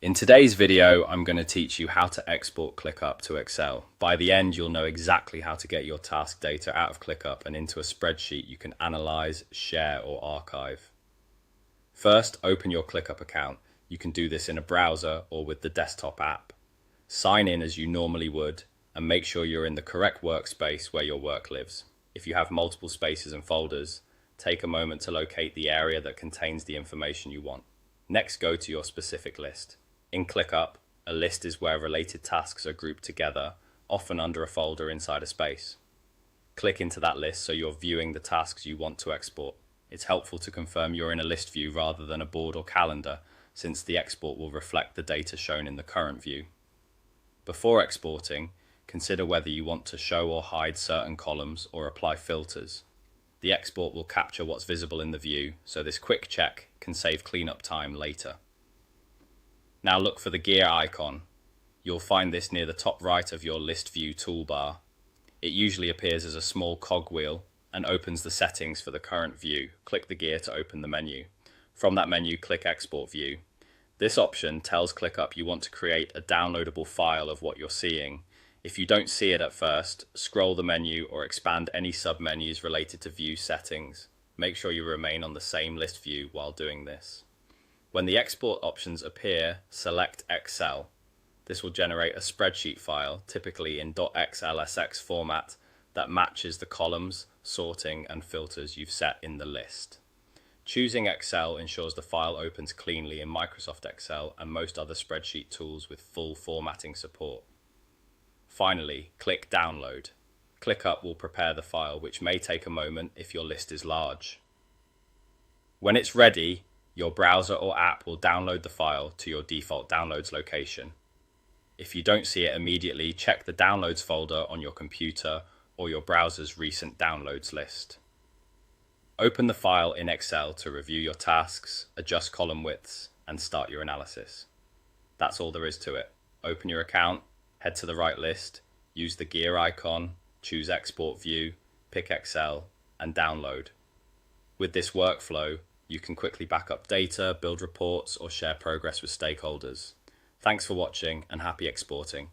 In today's video, I'm going to teach you how to export ClickUp to Excel. By the end, you'll know exactly how to get your task data out of ClickUp and into a spreadsheet you can analyze, share, or archive. First, open your ClickUp account. You can do this in a browser or with the desktop app. Sign in as you normally would, and make sure you're in the correct workspace where your work lives. If you have multiple spaces and folders, take a moment to locate the area that contains the information you want. Next, go to your specific list. In ClickUp, a list is where related tasks are grouped together, often under a folder inside a space. Click into that list so you're viewing the tasks you want to export. It's helpful to confirm you're in a list view rather than a board or calendar, since the export will reflect the data shown in the current view. Before exporting, consider whether you want to show or hide certain columns or apply filters. The export will capture what's visible in the view, so this quick check can save cleanup time later. Now look for the gear icon. You'll find this near the top right of your list view toolbar. It usually appears as a small cogwheel and opens the settings for the current view. Click the gear to open the menu. From that menu, click Export View. This option tells ClickUp you want to create a downloadable file of what you're seeing. If you don't see it at first, scroll the menu or expand any submenus related to view settings. Make sure you remain on the same list view while doing this. When the export options appear, select Excel. This will generate a spreadsheet file, typically in .xlsx format, that matches the columns, sorting, and filters you've set in the list. Choosing Excel ensures the file opens cleanly in Microsoft Excel and most other spreadsheet tools with full formatting support. Finally, click Download. ClickUp will prepare the file, which may take a moment if your list is large. When it's ready, your browser or app will download the file to your default downloads location. If you don't see it immediately, check the downloads folder on your computer or your browser's recent downloads list. Open the file in Excel to review your tasks, adjust column widths, and start your analysis. That's all there is to it. Open your account, head to the right list, use the gear icon, choose Export View, pick Excel, and download. With this workflow, you can quickly back up data, build reports, or share progress with stakeholders. Thanks for watching and happy exporting.